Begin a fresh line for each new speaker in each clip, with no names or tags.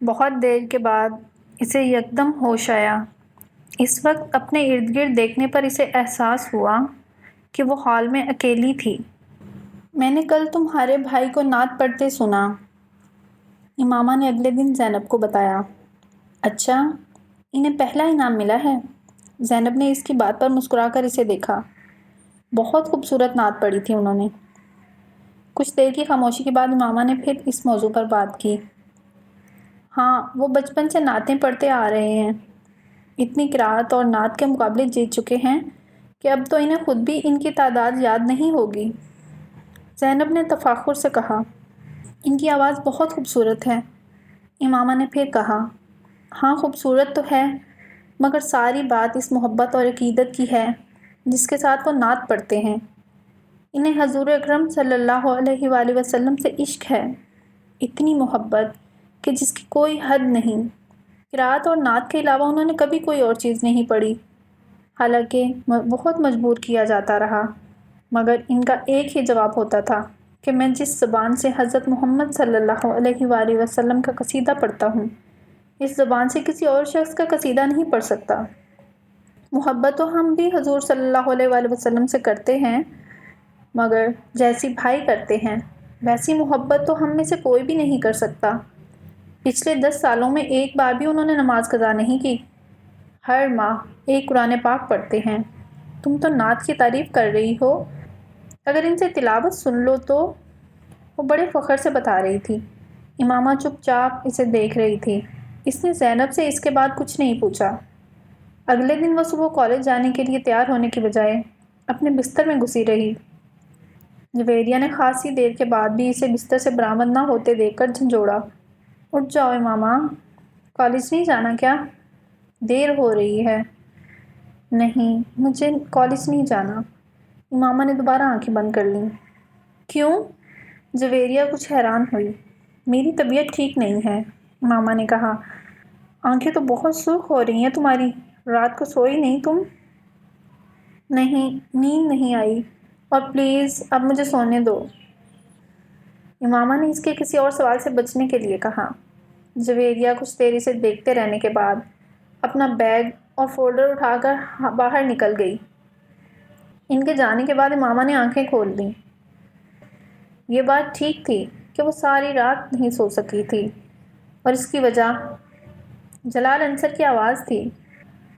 بہت دیر کے بعد اسے یکدم ہوش آیا۔ اس وقت اپنے ارد گرد دیکھنے پر اسے احساس ہوا کہ وہ ہال میں اکیلی تھی۔ میں نے کل تمہارے بھائی کو نعت پڑھتے سنا، امامہ نے اگلے دن زینب کو بتایا۔ اچھا، انہیں پہلا انعام ملا ہے؟ زینب نے اس کی بات پر مسکرا کر اسے دیکھا۔ بہت خوبصورت نعت پڑھی تھی انہوں نے۔ کچھ دیر کی خاموشی کے بعد امامہ نے پھر اس موضوع پر بات کی۔ ہاں، وہ بچپن سے نعتیں پڑھتے آ رہے ہیں، اتنی قرأت اور نعت کے مقابلے جیت چکے ہیں کہ اب تو انہیں خود بھی ان کی تعداد یاد نہیں ہوگی۔ زینب نے تفاخر سے کہا۔ ان کی آواز بہت خوبصورت ہے، امامہ نے پھر کہا۔ ہاں، خوبصورت تو ہے، مگر ساری بات اس محبت اور عقیدت کی ہے جس کے ساتھ وہ نعت پڑھتے ہیں۔ انہیں حضور اکرم صلی اللہ علیہ وآلہ وسلم سے عشق ہے، اتنی محبت کہ جس کی کوئی حد نہیں۔ قرأت اور نعت کے علاوہ انہوں نے کبھی کوئی اور چیز نہیں پڑھی، حالانکہ بہت مجبور کیا جاتا رہا، مگر ان کا ایک ہی جواب ہوتا تھا کہ میں جس زبان سے حضرت محمد صلی اللہ علیہ وآلہ وسلم کا قصیدہ پڑھتا ہوں، اس زبان سے کسی اور شخص کا قصیدہ نہیں پڑھ سکتا۔ محبت تو ہم بھی حضور صلی اللہ علیہ وآلہ وسلم سے کرتے ہیں، مگر جیسی بھائی کرتے ہیں ویسی محبت تو ہم میں سے کوئی بھی نہیں کر سکتا۔ پچھلے 10 سالوں میں ایک بار بھی انہوں نے نماز قضا نہیں کی، ہر ماہ ایک قرآن پاک پڑھتے ہیں۔ تم تو نعت کی تعریف کر رہی ہو، اگر ان سے تلاوت سن لو تو؟ وہ بڑے فخر سے بتا رہی تھی۔ امامہ چپ چاپ اسے دیکھ رہی تھی۔ اس نے زینب سے اس کے بعد کچھ نہیں پوچھا۔ اگلے دن وہ صبح کالج جانے کے لیے تیار ہونے کی بجائے اپنے بستر میں گھسی رہی۔ جویریہ نے خاصی دیر کے بعد بھی اسے بستر سے برآمد نہ ہوتے دیکھ کر جھنجھوڑا۔ اٹھ جاؤ امامہ، کالج نہیں جانا کیا؟ دیر ہو رہی ہے۔ نہیں، مجھے کالج نہیں جانا۔ امامہ نے دوبارہ آنکھیں بند کر لیں۔ کیوں؟ جویریہ کچھ حیران ہوئی۔ میری طبیعت ٹھیک نہیں ہے، امامہ نے کہا۔ آنکھیں تو بہت سرخ ہو رہی ہیں تمہاری، رات کو سوئی نہیں تم؟ نہیں، نیند نہیں آئی، اور پلیز اب مجھے سونے دو، امامہ نے اس کے کسی اور سوال سے بچنے کے لیے کہا۔ جویریہ کچھ دیر اسے دیکھتے رہنے کے بعد اپنا بیگ اور فولڈر اٹھا کر باہر نکل گئی۔ ان کے جانے کے بعد امامہ نے آنکھیں کھول دیں۔ یہ بات ٹھیک تھی کہ وہ ساری رات نہیں سو سکی تھی، اور اس کی وجہ جلال انصر کی آواز تھی۔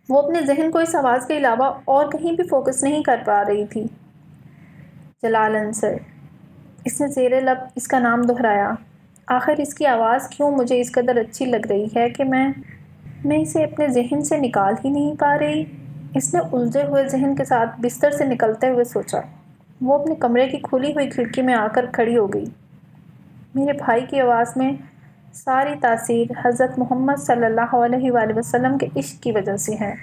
وہ اپنے ذہن کو اس آواز کے علاوہ اور کہیں بھی فوکس نہیں کر پا رہی تھی۔ جلال انصر، اس نے زیر لب اس کا نام دہرایا۔ آخر اس کی آواز کیوں مجھے اس قدر اچھی لگ رہی ہے کہ میں اسے اپنے ذہن سے نکال ہی نہیں پا رہی۔ اس نے الجھے ہوئے ذہن کے ساتھ بستر سے نکلتے ہوئے سوچا۔ وہ اپنے کمرے کی کھلی ہوئی کھڑکی میں آ کر کھڑی ہو گئی۔ میرے بھائی کی آواز میں ساری تاثیر حضرت محمد صلی اللہ علیہ وآلہ وسلم کے عشق کی وجہ سے ہے۔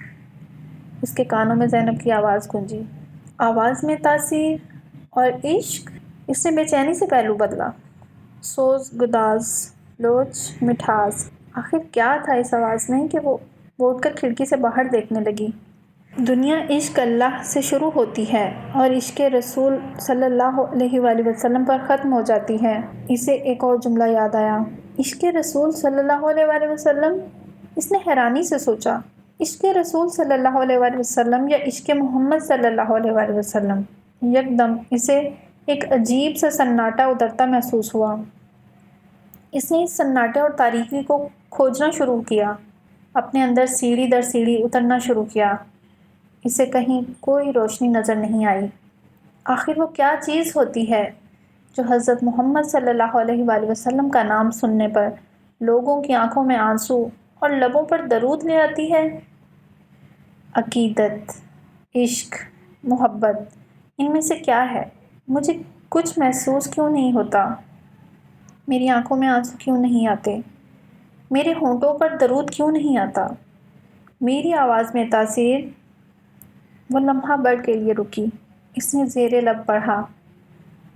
اس کے کانوں میں زینب کی آواز گونجی۔ آواز میں تاثیر اور عشق؟ اس نے بے چینی سے پہلو بدلا۔ سوز، گداز، لوچ، مٹھاس، آخر کیا تھا اس آواز میں کہ وہ اٹھ کر کھڑکی سے باہر دیکھنے لگی۔ دنیا عشق اللہ سے شروع ہوتی ہے اور عشق رسول صلی اللہ علیہ وآلہ وسلم پر ختم ہو جاتی ہے۔ اسے ایک اور جملہ یاد آیا۔ عشق رسول صلی اللہ علیہ وآلہ وسلم؟ اس نے حیرانی سے سوچا۔ عشق رسول صلی اللہ علیہ وآلہ وسلم یا عشق محمد صلی اللہ علیہ وآلہ وسلم؟ یکدم اسے ایک عجیب سا سناٹا اترتا محسوس ہوا۔ اس نے اس سناٹے اور تاریکی کو کھوجنا شروع کیا، اپنے اندر سیڑھی در سیڑھی اترنا شروع کیا۔ اسے کہیں کوئی روشنی نظر نہیں آئی۔ آخر وہ کیا چیز ہوتی ہے جو حضرت محمد صلی اللہ علیہ وآلہ وسلم کا نام سننے پر لوگوں کی آنکھوں میں آنسو اور لبوں پر درود لے آتی ہے؟ عقیدت، عشق، محبت، ان میں سے کیا ہے؟ مجھے کچھ محسوس کیوں نہیں ہوتا؟ میری آنکھوں میں آنسو کیوں نہیں آتے؟ میرے ہونٹوں پر درود کیوں نہیں آتا؟ میری آواز میں تاثیر؟ وہ لمحہ بڑھ کے لیے رکی۔ اس نے زیر لب پڑھا۔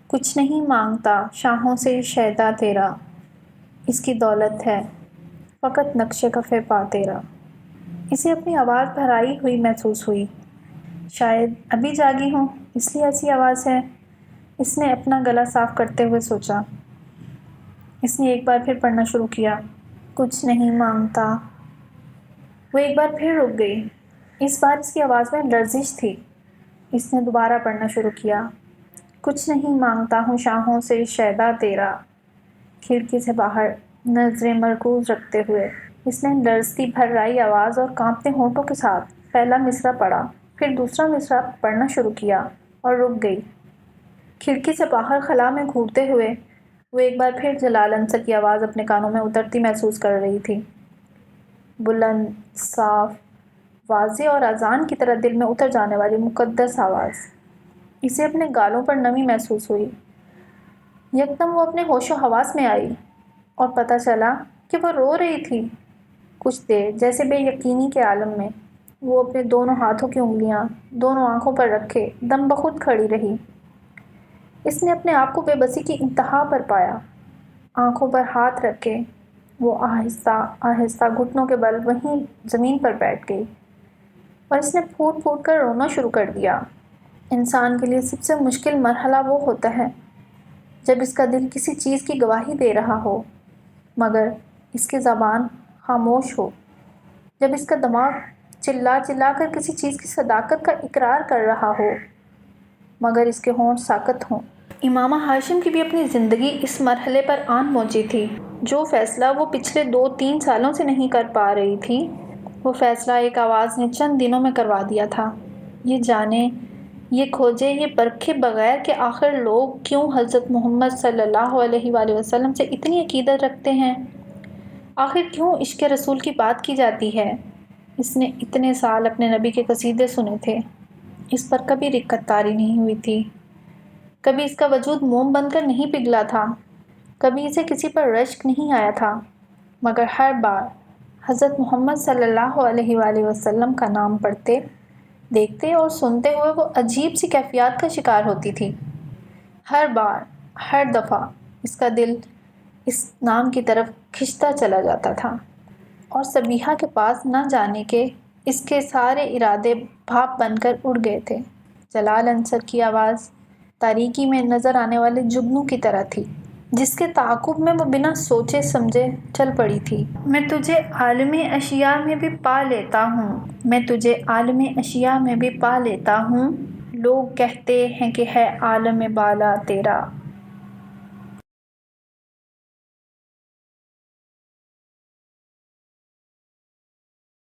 کچھ نہیں مانگتا شاہوں سے شیدا تیرا، اس کی دولت ہے فقط نقش کف پا تیرا۔ اسے اپنی آواز بھرائی ہوئی محسوس ہوئی۔ شاید ابھی جاگی ہوں اس لیے ایسی آواز ہے، اس نے اپنا گلا صاف کرتے ہوئے سوچا۔ اس نے ایک بار پھر پڑھنا شروع کیا۔ کچھ نہیں مانگتا۔ وہ ایک بار پھر رک گئی۔ اس بار اس کی آواز میں لرزش تھی۔ اس نے دوبارہ پڑھنا شروع کیا۔ کچھ نہیں مانگتا ہوں شاہوں سے شیدا تیرا۔ کھڑکی سے باہر نظریں مرکوز رکھتے ہوئے اس نے لرزتی بھررائی آواز اور کانپتے ہونٹوں کے ساتھ پہلا مصرع پڑھا، پھر دوسرا مصرع پڑھنا شروع کیا اور رک گئی۔ کھڑکی سے باہر خلا میں گھورتے ہوئے وہ ایک بار پھر جلال انصر کی آواز اپنے کانوں میں اترتی محسوس کر رہی تھی۔ بلند، صاف، واضح اور اذان کی طرح دل میں اتر جانے والی مقدس آواز۔ اسے اپنے گالوں پر نمی محسوس ہوئی۔ یکدم وہ اپنے ہوش و حواس میں آئی اور پتہ چلا کہ وہ رو رہی تھی۔ کچھ دیر جیسے بے یقینی کے عالم میں وہ اپنے دونوں ہاتھوں کی انگلیاں دونوں آنکھوں پر رکھے دم بخود کھڑی رہی۔ اس نے اپنے آپ کو بے بسی کی انتہا پر پایا۔ آنکھوں پر ہاتھ رکھے وہ آہستہ آہستہ گھٹنوں کے بل وہیں زمین پر بیٹھ گئی اور اس نے پھوٹ پھوٹ کر رونا شروع کر دیا۔ انسان کے لیے سب سے مشکل مرحلہ وہ ہوتا ہے جب اس کا دل کسی چیز کی گواہی دے رہا ہو مگر اس کی زبان خاموش ہو، جب اس کا دماغ چلا چلا کر کسی چیز کی صداقت کا اقرار کر رہا ہو مگر اس کے ہونٹ ساکت ہوں۔ امامہ ہاشم کی بھی اپنی زندگی اس مرحلے پر آن پہنچی تھی۔ جو فیصلہ وہ پچھلے 2-3 سالوں سے نہیں کر پا رہی تھی، وہ فیصلہ ایک آواز نے چند دنوں میں کروا دیا تھا۔ یہ جانے، یہ کھوجے، یہ پرکھے بغیر کہ آخر لوگ کیوں حضرت محمد صلی اللہ علیہ وآلہ وسلم سے اتنی عقیدت رکھتے ہیں، آخر کیوں عشق رسول کی بات کی جاتی ہے۔ اس نے اتنے سال اپنے نبی کے قصیدے سنے تھے، اس پر کبھی رکت طاری نہیں ہوئی تھی، کبھی اس کا وجود موم بن کر نہیں پگھلا تھا، کبھی اسے کسی پر رشک نہیں آیا تھا، مگر ہر بار حضرت محمد صلی اللہ علیہ وآلہ وسلم کا نام پڑھتے، دیکھتے اور سنتے ہوئے وہ عجیب سی کیفیات کا شکار ہوتی تھی۔ ہر بار، ہر دفعہ اس کا دل اس نام کی طرف کھنچتا چلا جاتا تھا اور سبیحہ کے پاس نہ جانے کے اس کے سارے ارادے بھاپ بن کر اڑ گئے تھے۔ جلال انصر کی آواز تاریکی میں نظر آنے والے جگنو کی طرح تھی جس کے تعاقب میں وہ بنا سوچے سمجھے چل پڑی تھی۔ میں تجھے عالم اشیاء میں بھی پا لیتا ہوں، میں تجھے عالم اشیاء میں بھی پا لیتا ہوں، لوگ کہتے ہیں کہ ہے عالم بالا تیرا،